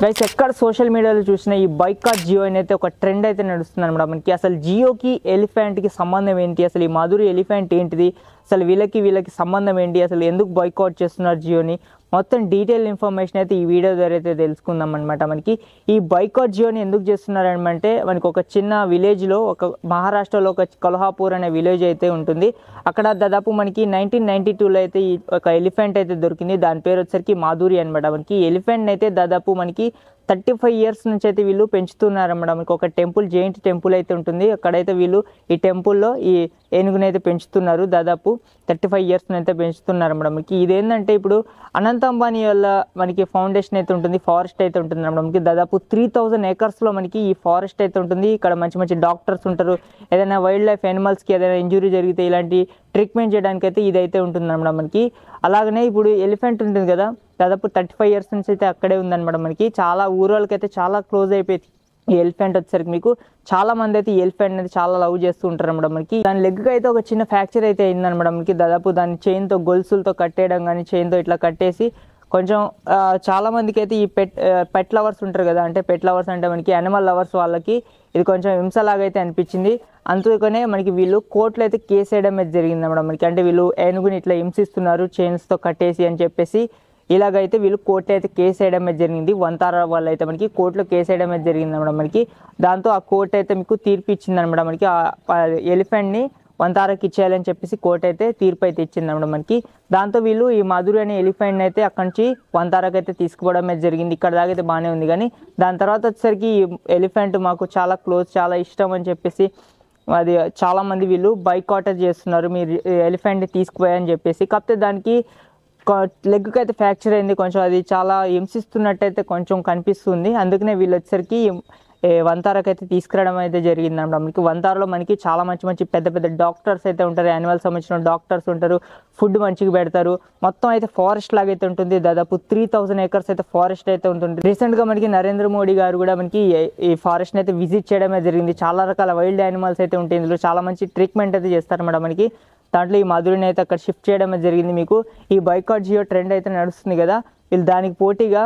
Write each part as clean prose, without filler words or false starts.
Guys ఎక్కడ social మీడియాలో చూసిన ఈ బాయ్కాట్ జియో అయితే ఒక ట్రెండ్ అయితే నడుస్తుంది అనమాట మనకి. అసలు జియోకి ఎలిఫెంట్కి సంబంధం ఏంటి, అసలు ఈ మాధురి ఎలిఫెంట్ ఏంటిది, అసలు వీళ్ళకి సంబంధం ఏంటి, అసలు ఎందుకు బాయ్కాట్ చేస్తున్నారు జియోని, మొత్తం డీటెయిల్ ఇన్ఫర్మేషన్ అయితే ఈ వీడియో ద్వారా అయితే తెలుసుకుందాం అనమాట. మనకి ఈ బాయ్కాట్ జియోని ఎందుకు చేస్తున్నారంటే మనకి ఒక చిన్న విలేజ్లో, ఒక మహారాష్ట్రలో ఒక కొల్హాపూర్ అనే విలేజ్ అయితే ఉంటుంది. అక్కడ దాదాపు మనకి 1992లో అయితే ఈ ఒక ఎలిఫెంట్ అయితే దొరికింది. దాని పేరు వచ్చేసరికి మాధురి అనమాట. మనకి ఎలిఫెంట్ అయితే దాదాపు మనకి 35 ఇయర్స్ నుంచి అయితే వీళ్ళు పెంచుతున్నారన్నమాట. మనకి ఒక టెంపుల్, జైంట్ టెంపుల్ అయితే ఉంటుంది. అక్కడైతే వీళ్ళు ఈ టెంపుల్లో ఈ ఏనుగుని అయితే పెంచుతున్నారు. దాదాపు 35 ఇయర్స్ అయితే పెంచుతున్నారన్నమాట. మనకి ఇదేంటంటే ఇప్పుడు అనంత అంబానీ వల్ల మనకి ఫౌండేషన్ అయితే ఉంటుంది, ఫారెస్ట్ అయితే ఉంటుంది అన్నమాట. మనకి దాదాపు 3000 ఏకర్స్లో మనకి ఈ ఫారెస్ట్ అయితే ఉంటుంది. ఇక్కడ మంచి మంచి డాక్టర్స్ ఉంటారు. ఏదైనా వైల్డ్ లైఫ్ యానిమల్స్కి ఏదైనా ఇంజురీ జరిగితే ఇలాంటి ట్రీట్మెంట్ చేయడానికి అయితే ఇదైతే ఉంటుంది అన్నమాట మనకి. అలాగనే ఇప్పుడు ఎలిఫెంట్ ఉంటుంది కదా, దాదాపు 35 ఇయర్స్ నుంచి అయితే అక్కడే ఉందన్నమాట. మనకి చాలా ఊరోళ్ళకి అయితే చాలా క్లోజ్ అయిపోయింది ఈ ఎలిఫెంట్ వచ్చేసరికి. మీకు చాలా మంది అయితే ఈ ఎలిఫెంట్ అయితే చాలా లవ్ చేస్తూ ఉంటారు అనమాట. మనకి దాని లెగ్కి అయితే ఒక చిన్న ఫ్రాక్చర్ అయితే అయిందనమాట. మనకి దాదాపు దాని చైన్తో, గొలుసులతో కట్టేయడం కానీ, చైన్తో ఇట్లా కట్టేసి కొంచెం చాలా మందికి అయితే ఈ పెట్ లవర్స్ ఉంటారు కదా, అంటే పెట్ లవర్స్ అంటే మనకి యానిమల్ లవర్స్ వాళ్ళకి ఇది కొంచెం హింసలాగా అయితే అనిపించింది. అందుకనే మనకి వీళ్ళు కోర్టులో అయితే కేసు వేయడం అయితే జరిగింది అన్నమాట మనకి. అంటే వీళ్ళు ఏనుగుని ఇట్లా హింసిస్తున్నారు చైన్స్తో కట్టేసి అని చెప్పేసి ఇలాగైతే వీళ్ళు కోర్టు అయితే కేసు వేయడం అయితే జరిగింది. వంతార వాళ్ళు అయితే మనకి కోర్టులో కేసు వేయడం అయితే జరిగింది అనమాట మనకి. దాంతో ఆ కోర్టు అయితే మీకు తీర్పు ఇచ్చింది అనమాట మనకి. ఆ ఎలిఫెంట్ని వంతారకి ఇచ్చేయాలని చెప్పేసి కోర్టు అయితే తీర్పు అయితే ఇచ్చింది అనమాట మనకి. దాంతో వీళ్ళు ఈ మాధురి అనే ఎలిఫెంట్ అయితే అక్కడి నుంచి వంతారకి అయితే తీసుకుపోవడం అయితే జరిగింది. ఇక్కడ దాకా అయితే బాగానే ఉంది. కానీ దాని తర్వాత వచ్చేసరికి ఈ ఎలిఫెంట్ మాకు చాలా క్లోజ్, చాలా ఇష్టం అని చెప్పేసి అది చాలామంది వీళ్ళు బాయ్కాట్ చేస్తున్నారు, మీరు ఎలిఫెంట్ని తీసుకుపోయాయని చెప్పేసి. కాకపోతే దానికి లెగ్కి అయితే ఫ్రాక్చర్ అయింది, కొంచెం అది చాలా హింసిస్తున్నట్టయితే కొంచెం కనిపిస్తుంది. అందుకనే వీళ్ళు వచ్చేసరికి వంతారకు అయితే తీసుకురావడం అయితే జరిగింది అన్నమాట. మనకి వంతారలో మనకి చాలా మంచి మంచి పెద్ద పెద్ద డాక్టర్స్ అయితే ఉంటారు, యానిమల్ సంబంధించిన డాక్టర్స్ ఉంటారు, ఫుడ్ మంచిగా పెడతారు. మొత్తం అయితే ఫారెస్ట్ లాగా అయితే ఉంటుంది. దాదాపు 3000 ఏకర్స్ అయితే ఫారెస్ట్ అయితే ఉంటుంది. రీసెంట్గా మనకి నరేంద్ర మోడీ గారు కూడా మనకి ఈ ఫారెస్ట్ని అయితే విజిట్ చేయడమే జరిగింది. చాలా రకాల వైల్డ్ యానిమల్స్ అయితే ఉంటాయి ఇందులో, చాలా మంచి ట్రీట్మెంట్ అయితే చేస్తారన్నమాట మనకి. దాంట్లో ఈ మాధురిని అయితే అక్కడ షిఫ్ట్ చేయడం జరిగింది. మీకు ఈ బాయ్కాట్ జియో ట్రెండ్ అయితే నడుస్తుంది కదా, వీళ్ళు దానికి పోటీగా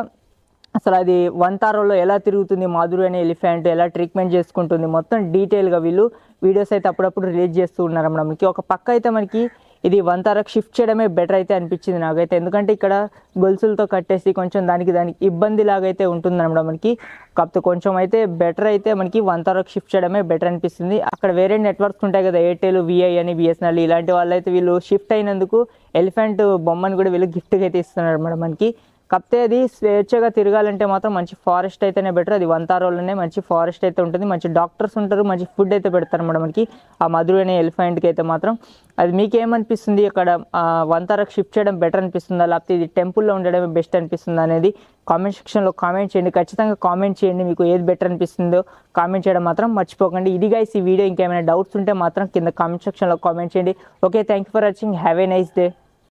అసలు అది వంతారోలో ఎలా తిరుగుతుంది, మాధురి అనే ఎలిఫెంట్ ఎలా ట్రీట్మెంట్ చేసుకుంటుంది, మొత్తం డీటెయిల్గా వీళ్ళు వీడియోస్ అయితే అప్పుడప్పుడు రిలీజ్ చేస్తూ ఉన్నారు అన్నమాట మనకి. ఒక పక్క అయితే మనకి ఇది వంతారకు షిఫ్ట్ చేయడమే బెటర్ అయితే అనిపించింది నాకైతే. ఎందుకంటే ఇక్కడ గొలుసులతో కట్టేసి కొంచెం దానికి ఇబ్బంది లాగా అయితే ఉంటుంది అన్నమాట మనకి. కాకపోతే కొంచెం అయితే బెటర్ అయితే మనకి వంతారకు షిఫ్ట్ చేయడమే బెటర్ అనిపిస్తుంది. అక్కడ వేరే నెట్వర్క్స్ ఉంటాయి కదా, ఎయిర్టెల్, విఐ అని, బిఎస్ఎన్ఎల్, ఇలాంటి వాళ్ళు అయితే వీళ్ళు షిఫ్ట్ అయినందుకు ఎలిఫెంట్ బొమ్మను కూడా వీళ్ళు గిఫ్ట్గా అయితే ఇస్తున్నారు అన్నమాట మనకి. కాకపోతే అది స్వేచ్ఛగా తిరగాలంటే మాత్రం మంచి ఫారెస్ట్ అయితేనే బెటర్. అది వంతారోలోనే మంచి ఫారెస్ట్ అయితే ఉంటుంది, మంచి డాక్టర్స్ ఉంటారు, మంచి ఫుడ్ అయితే పెడతారు అన్నమాట మనకి ఆ మాధురి అనే ఎలిఫెంట్కి అయితే మాత్రం. అది మీకేమనిపిస్తుంది, అక్కడ వంతారకు షిఫ్ట్ చేయడం బెటర్ అనిపిస్తుందా, లేకపోతే ఇది టెంపుల్లో ఉండడమే బెస్ట్ అనిపిస్తుందా అనేది కామెంట్ సెక్షన్లో కామెంట్ చేయండి. ఖచ్చితంగా కామెంట్ చేయండి, మీకు ఏది బెటర్ అనిపిస్తుందో కామెంట్ చేయడం మాత్రం మర్చిపోకండి. ఇది గైస్ ఈ వీడియో. ఇంకేమైనా డౌట్స్ ఉంటే మాత్రం కింద కామెంట్ సెక్షన్లో కామెంట్ చేయండి. Okay, thank you for watching. Have a nice day.